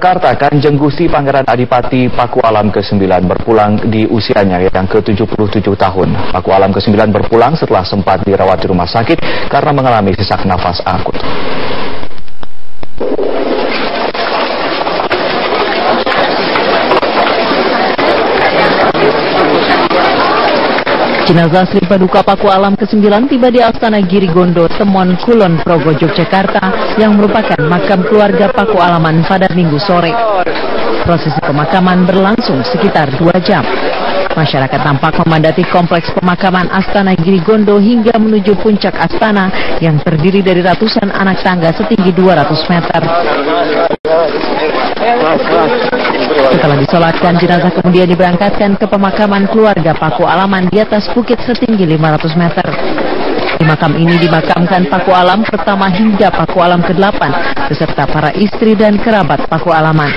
Jakarta, Kanjeng Gusti Pangeran Adipati Paku Alam ke-9 berpulang di usianya yang ke-77 tahun. Paku Alam ke-9 berpulang setelah sempat dirawat di rumah sakit karena mengalami sesak nafas akut. Jenazah Sri Paduka Paku Alam ke-9 tiba di Astana Girigondo, Temon, Kulon Progo, Yogyakarta yang merupakan makam keluarga Paku Alaman pada Minggu sore. Prosesi pemakaman berlangsung sekitar 2 jam. Masyarakat tampak memadati kompleks pemakaman Astana Girigondo hingga menuju puncak Astana yang terdiri dari ratusan anak tangga setinggi 200 meter. Setelah disolatkan, jenazah kemudian diberangkatkan ke pemakaman keluarga Paku Alaman di atas bukit setinggi 500 meter. Di makam ini dimakamkan Paku Alam pertama hingga Paku Alam ke-8 beserta para istri dan kerabat Paku Alaman.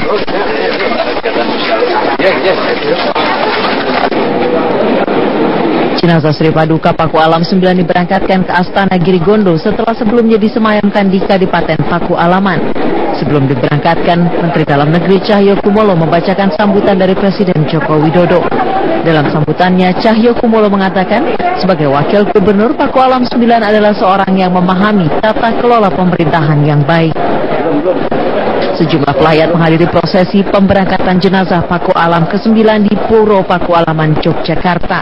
Jenazah Sri Paduka Paku Alam 9 diberangkatkan ke Astana Girigondo setelah sebelumnya disemayamkan di Kadipaten Paku Alaman. Sebelum diberangkatkan, Menteri Dalam Negeri Cahyokumolo membacakan sambutan dari Presiden Joko Widodo. Dalam sambutannya, Cahyokumolo mengatakan, sebagai Wakil Gubernur, Paku Alam 9 adalah seorang yang memahami tata kelola pemerintahan yang baik. Sejumlah pelayat menghadiri prosesi pemberangkatan jenazah Paku Alam ke-9 di Puro Paku Alaman, Yogyakarta.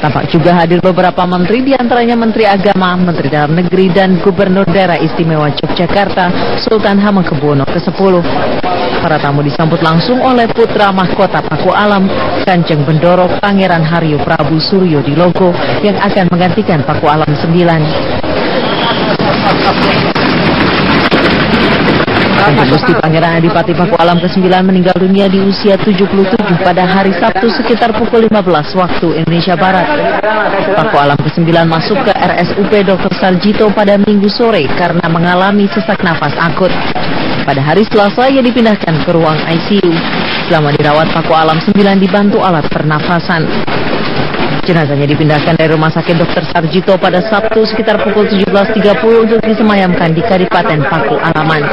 Tampak juga hadir beberapa menteri, diantaranya Menteri Agama, Menteri Dalam Negeri, dan Gubernur Daerah Istimewa Yogyakarta, Sultan Hamengkubuwono ke-10. Para tamu disambut langsung oleh putra mahkota Paku Alam, Kanjeng Bendoro Pangeran Haryo Prabu Suryo Dilogo, yang akan menggantikan Paku Alam 9. Kanjeng Gusti Pangeran Adipati Paku Alam ke-9 meninggal dunia di usia 77 pada hari Sabtu sekitar pukul 15 waktu Indonesia Barat. Paku Alam ke-9 masuk ke RSUP Dr. Sarjito pada Minggu sore karena mengalami sesak nafas akut. Pada hari Selasa ia dipindahkan ke ruang ICU. Selama dirawat, Paku Alam 9 dibantu alat pernafasan. Jenazahnya dipindahkan dari Rumah Sakit Dr. Sarjito pada Sabtu sekitar pukul 17.30 untuk disemayamkan di Kadipaten Paku Alaman.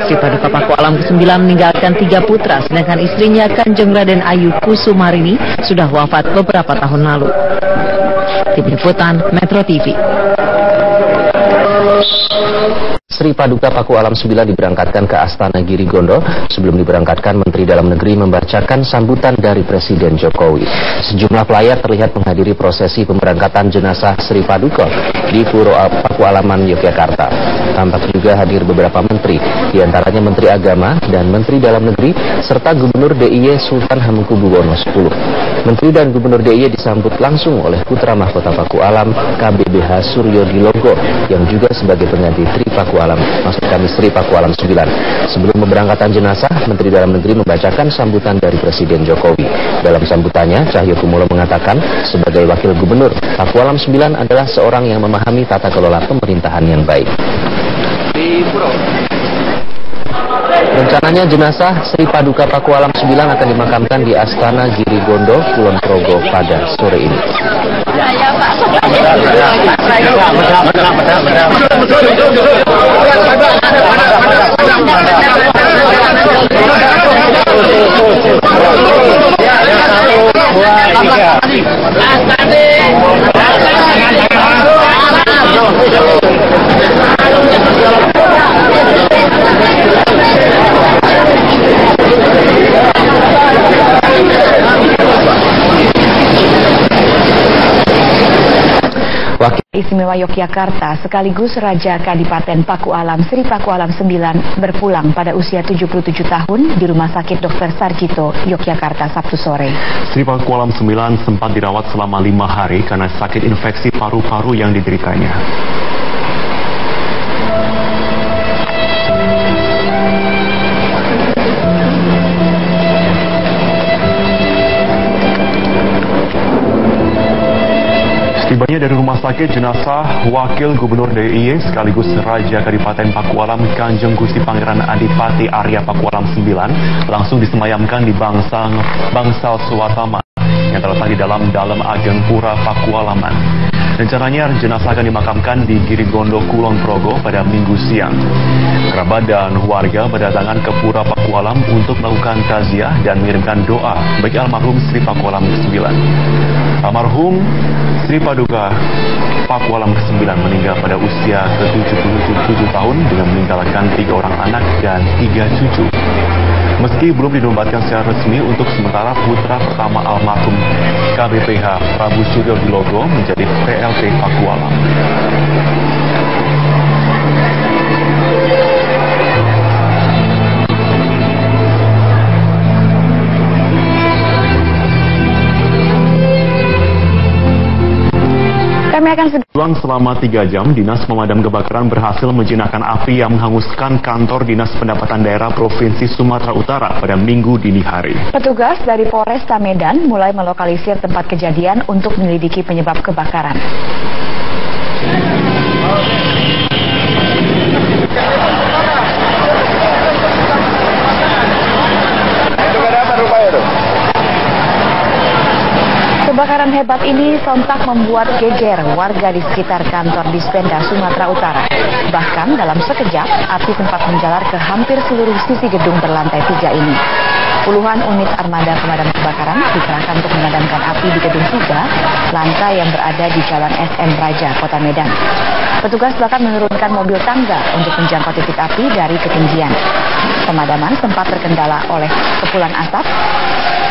Sri Paduka Paku Alam ke-9 meninggalkan 3 putra, sedangkan istrinya Kanjeng Raden Ayu Kusumarini sudah wafat beberapa tahun lalu. Tim Liputan Metro TV. Sri Paduka Paku Alam 9 diberangkatkan ke Astana Girigondo. Sebelum diberangkatkan, Menteri Dalam Negeri membacakan sambutan dari Presiden Jokowi. Sejumlah pelayat terlihat menghadiri prosesi pemberangkatan jenazah Sri Paduka di Puro Paku Alaman, Yogyakarta. Tampak juga hadir beberapa menteri, diantaranya Menteri Agama dan Menteri Dalam Negeri, serta Gubernur DIY Sultan Hamengkubuwono X. Menteri dan Gubernur DIY disambut langsung oleh putra mahkota Paku Alam, KBBH Suryo Dilogo, yang juga sebagai pengganti Sri Paku Alam, Sri Paku Alam 9. Sebelum pemberangkatan jenazah, Menteri Dalam Negeri membacakan sambutan dari Presiden Jokowi. Dalam sambutannya, Cahyokumolo mengatakan, sebagai Wakil Gubernur, Paku Alam 9 adalah seorang yang memahami tata kelola pemerintahan yang baik. Rencananya jenazah Sri Paduka Paku Alam 9 akan dimakamkan di Astana Girigondo, Kulon Progo pada sore ini. Istimewa Yogyakarta sekaligus Raja Kadipaten Paku Alam Sri Paku Alam 9 berpulang pada usia 77 tahun di Rumah Sakit Dr. Sarjito, Yogyakarta Sabtu sore. Sri Paku Alam 9 sempat dirawat selama 5 hari karena sakit infeksi paru-paru yang dideritanya. Tibanya dari rumah sakit, jenazah Wakil Gubernur DIY sekaligus Raja Kadipaten Paku Alam Kanjeng Gusti Pangeran Adipati Arya Paku Alam 9 langsung disemayamkan di Bangsal Suwatama yang terletak di dalam Ageng Pura Pakualaman. Rencananya jenazah akan dimakamkan di Girigondo, Kulon Progo pada Minggu siang. Kerabat dan warga berdatangan ke Pura Pakualam untuk melakukan takziah dan mengirimkan doa bagi almarhum Sri Pakualam ke-9. Almarhum Sri Paduka Pakualam ke-9 meninggal pada usia ke-77 tahun dengan meninggalkan 3 orang anak dan 3 cucu. Meski belum dinobatkan secara resmi, untuk sementara putra pertama almarhum KBPH Prabu Suryo Dilogo menjadi PLT Pakualam. Selang selama 3 jam, Dinas Pemadam Kebakaran berhasil menjinakkan api yang menghanguskan kantor Dinas Pendapatan Daerah Provinsi Sumatera Utara pada Minggu dini hari. Petugas dari Polresta Medan mulai melokalisir tempat kejadian untuk menyelidiki penyebab kebakaran. Kebakaran hebat ini sontak membuat geger warga di sekitar kantor Dispenda Sumatera Utara. Bahkan dalam sekejap, api sempat menjalar ke hampir seluruh sisi gedung berlantai 3 ini. Puluhan unit armada pemadam kebakaran dikerahkan untuk memadamkan api di gedung 3, lantai yang berada di Jalan SM Raja, Kota Medan. Petugas bahkan menurunkan mobil tangga untuk menjangkau titik api dari ketinggian. Pemadaman sempat terkendala oleh kepulan asap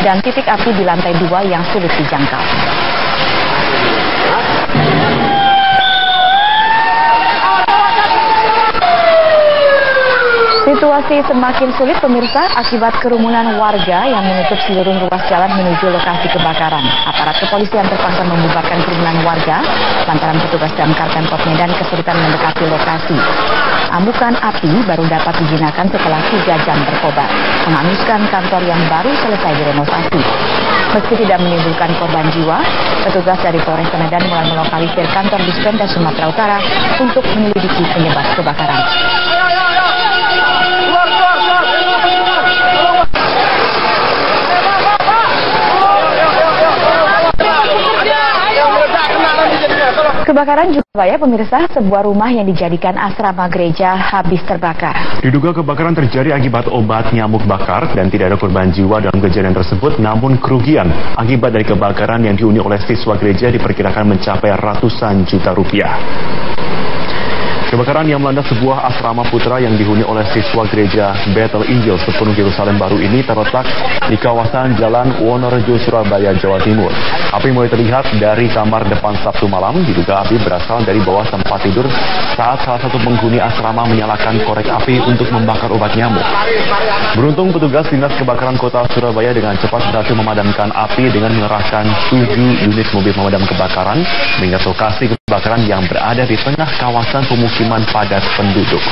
dan titik api di lantai 2 yang sulit dijangkau. Situasi semakin sulit pemirsa akibat kerumunan warga yang menutup seluruh ruas jalan menuju lokasi kebakaran. Aparat kepolisian terpaksa membubarkan kerumunan warga lantaran petugas damkar Pemkot Medan kesulitan mendekati lokasi. Amukan api baru dapat dijinakkan setelah 3 jam berkobar, menghanguskan kantor yang baru selesai direnovasi. Meski tidak menimbulkan korban jiwa, petugas dari Polres Medan mulai melokalisir kantor Dispenda Sumatera Utara untuk menyelidiki penyebab kebakaran. Kebakaran Surabaya, pemirsa, sebuah rumah yang dijadikan asrama gereja habis terbakar. Diduga kebakaran terjadi akibat obat nyamuk bakar dan tidak ada korban jiwa dalam kejadian tersebut, namun kerugian akibat dari kebakaran yang dihuni oleh siswa gereja diperkirakan mencapai ratusan juta rupiah. Kebakaran yang melanda sebuah asrama putra yang dihuni oleh siswa gereja Bethel Injil Sepenuh Yerusalem Baru ini terletak di kawasan Jalan Wonorejo, Surabaya, Jawa Timur. Api mulai terlihat dari kamar depan Sabtu malam. Diduga api berasal dari bawah tempat tidur saat salah satu penghuni asrama menyalakan korek api untuk membakar obat nyamuk. Beruntung petugas Dinas Kebakaran Kota Surabaya dengan cepat berhasil memadamkan api dengan mengerahkan 7 unit mobil pemadam kebakaran mengingat lokasi kebakaran yang berada di tengah kawasan pemukiman padat penduduk.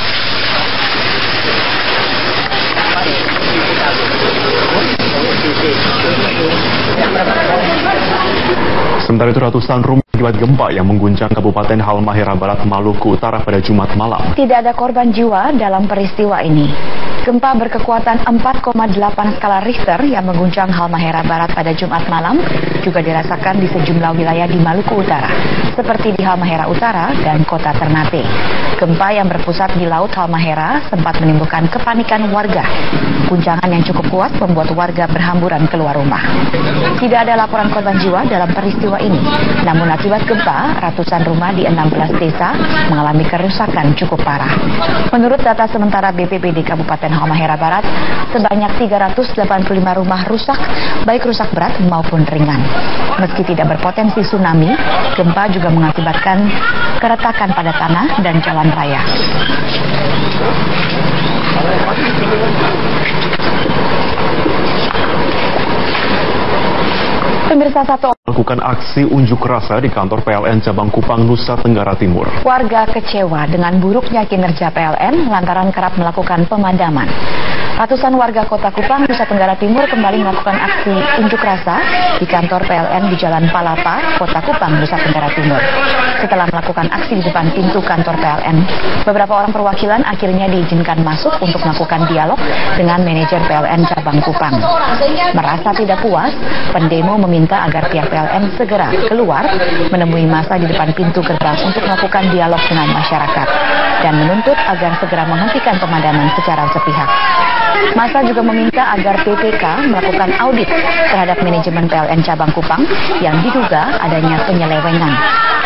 Sementara itu ratusan rumah akibat gempa yang mengguncang Kabupaten Halmahera Barat, Maluku Utara pada Jumat malam. Tidak ada korban jiwa dalam peristiwa ini. Gempa berkekuatan 4,8 skala Richter yang mengguncang Halmahera Barat pada Jumat malam juga dirasakan di sejumlah wilayah di Maluku Utara, seperti di Halmahera Utara dan Kota Ternate. Gempa yang berpusat di Laut Halmahera sempat menimbulkan kepanikan warga. Guncangan yang cukup kuat membuat warga berhamburan keluar rumah. Tidak ada laporan korban jiwa dalam peristiwa ini. Namun akibat gempa, ratusan rumah di 16 desa mengalami kerusakan cukup parah. Menurut data sementara BPBD Kabupaten Halmahera Barat, sebanyak 385 rumah rusak, baik rusak berat maupun ringan. Meski tidak berpotensi tsunami, gempa juga mengakibatkan keretakan pada tanah dan jalan raya. Pemirsa, satu melakukan aksi unjuk rasa di kantor PLN Cabang Kupang, Nusa Tenggara Timur. Warga kecewa dengan buruknya kinerja PLN lantaran kerap melakukan pemadaman. Ratusan warga Kota Kupang, Nusa Tenggara Timur kembali melakukan aksi unjuk rasa di kantor PLN di Jalan Palapa, Kota Kupang, Nusa Tenggara Timur. Setelah melakukan aksi di depan pintu kantor PLN, beberapa orang perwakilan akhirnya diizinkan masuk untuk melakukan dialog dengan manajer PLN Cabang Kupang. Merasa tidak puas, pendemo meminta meminta agar pihak PLN segera keluar menemui massa di depan pintu gerbang untuk melakukan dialog dengan masyarakat dan menuntut agar segera menghentikan pemadaman secara sepihak. Massa juga meminta agar PPK melakukan audit terhadap manajemen PLN Cabang Kupang yang diduga adanya penyelewengan.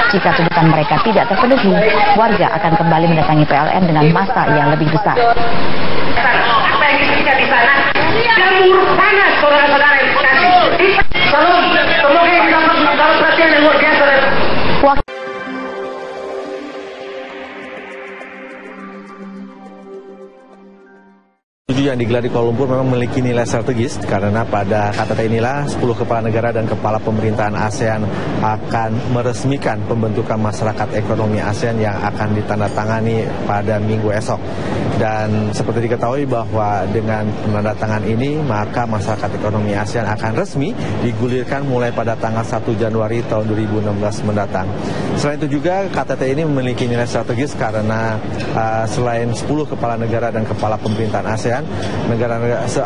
Jika tuntutan mereka tidak terpenuhi, warga akan kembali mendatangi PLN dengan massa yang lebih besar. Apa yang kita di sana? Jamur panas, saudara-saudara yang dikasih. Semoga kita mendapat perhatian yang luar biasa. Yang digelar di Kuala Lumpur memang memiliki nilai strategis karena pada KTT inilah 10 kepala negara dan kepala pemerintahan ASEAN akan meresmikan pembentukan masyarakat ekonomi ASEAN yang akan ditandatangani pada minggu esok. Dan seperti diketahui bahwa dengan penandatangan ini maka masyarakat ekonomi ASEAN akan resmi digulirkan mulai pada tanggal 1 Januari tahun 2016 mendatang. Selain itu juga KTT ini memiliki nilai strategis karena selain 10 kepala negara dan kepala pemerintahan ASEAN,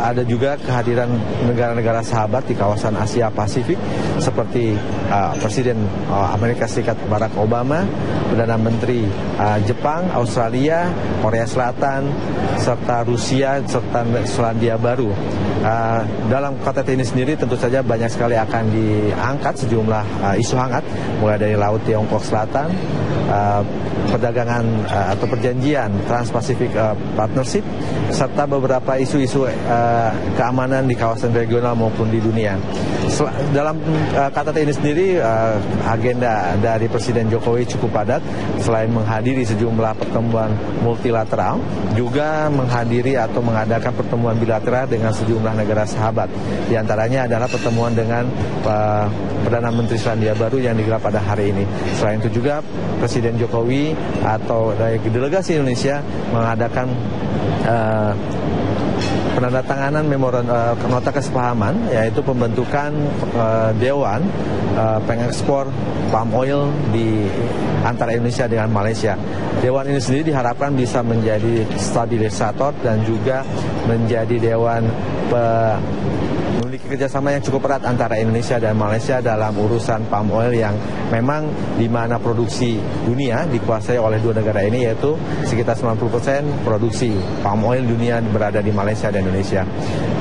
ada juga kehadiran negara-negara sahabat di kawasan Asia Pasifik seperti Presiden Amerika Serikat Barack Obama, Perdana Menteri Jepang, Australia, Korea Selatan, serta Rusia, serta Selandia Baru. Dalam KTT ini sendiri tentu saja banyak sekali akan diangkat sejumlah isu hangat, mulai dari Laut Tiongkok Selatan, perdagangan atau perjanjian Trans-Pacific Partnership, serta beberapa isu-isu keamanan di kawasan regional maupun di dunia. Dalam KTT ini sendiri agenda dari Presiden Jokowi cukup padat. Selain menghadiri sejumlah pertemuan multilateral, juga menghadiri atau mengadakan pertemuan bilateral dengan sejumlah negara sahabat. Di antaranya adalah pertemuan dengan Perdana Menteri Selandia Baru yang digelar pada hari ini. Selain itu juga Presiden Jokowi atau dari delegasi Indonesia mengadakan penandatanganan nota kesepahaman, yaitu pembentukan Dewan Pengekspor Palm Oil di antara Indonesia dengan Malaysia. Dewan ini sendiri diharapkan bisa menjadi stabilisator dan juga menjadi dewan memiliki kerjasama yang cukup erat antara Indonesia dan Malaysia dalam urusan palm oil yang memang di mana produksi dunia dikuasai oleh dua negara ini, yaitu sekitar 90% produksi palm oil dunia berada di Malaysia dan Indonesia.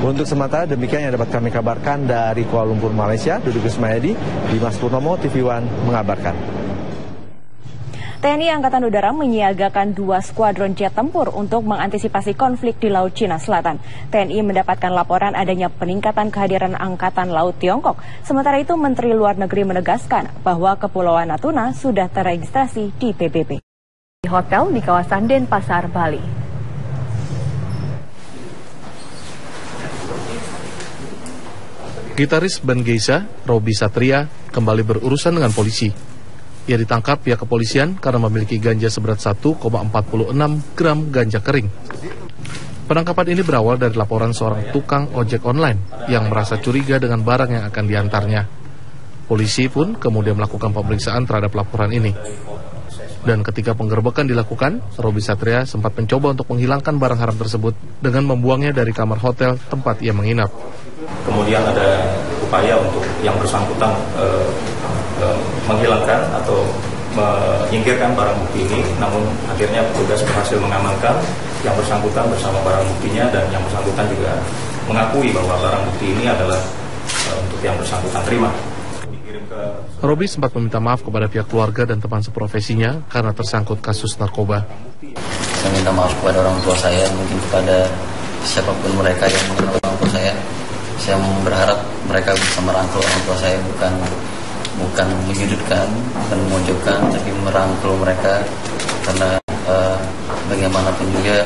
Untuk sementara demikian yang dapat kami kabarkan dari Kuala Lumpur, Malaysia. Dudi Kusmayadi, Dimas Purnomo, TV One mengabarkan. TNI Angkatan Udara menyiagakan 2 skuadron jet tempur untuk mengantisipasi konflik di Laut Cina Selatan. TNI mendapatkan laporan adanya peningkatan kehadiran Angkatan Laut Tiongkok. Sementara itu, Menteri Luar Negeri menegaskan bahwa Kepulauan Natuna sudah terregistrasi di PBB. Di hotel di kawasan Denpasar, Bali. Gitaris band Geisha, Robby Satria, kembali berurusan dengan polisi. Ia ditangkap pihak kepolisian karena memiliki ganja seberat 1,46 gram ganja kering. Penangkapan ini berawal dari laporan seorang tukang ojek online yang merasa curiga dengan barang yang akan diantarnya. Polisi pun kemudian melakukan pemeriksaan terhadap laporan ini. Dan ketika penggerbekan dilakukan, Robby Satria sempat mencoba untuk menghilangkan barang haram tersebut dengan membuangnya dari kamar hotel tempat ia menginap. Kemudian ada upaya untuk yang bersangkutan menghilangkan atau menyingkirkan barang bukti ini, namun akhirnya petugas berhasil mengamankan yang bersangkutan bersama barang buktinya, dan yang bersangkutan juga mengakui bahwa barang bukti ini adalah untuk yang bersangkutan terima. Robby sempat meminta maaf kepada pihak keluarga dan teman seprofesinya karena tersangkut kasus narkoba. Saya minta maaf kepada orang tua saya, mungkin kepada siapapun mereka yang mengenal orang tua saya. Saya berharap mereka bisa merangkul orang tua saya, bukan menyudutkan, bukan memojokkan, tapi merangkul mereka, karena bagaimanapun juga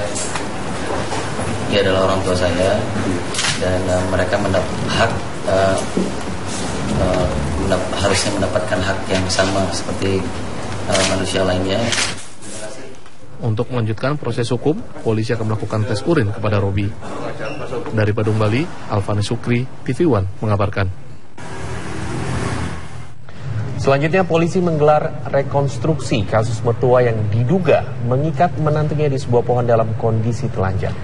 dia adalah orang tua saya, dan mereka mendapat hak, harusnya mendapatkan hak yang sama seperti manusia lainnya. Untuk melanjutkan proses hukum, polisi akan melakukan tes urin kepada Robby. Dari Badung, Bali, Alfani Sukri, TV One mengabarkan. Selanjutnya, polisi menggelar rekonstruksi kasus mertua yang diduga mengikat menantunya di sebuah pohon dalam kondisi telanjang.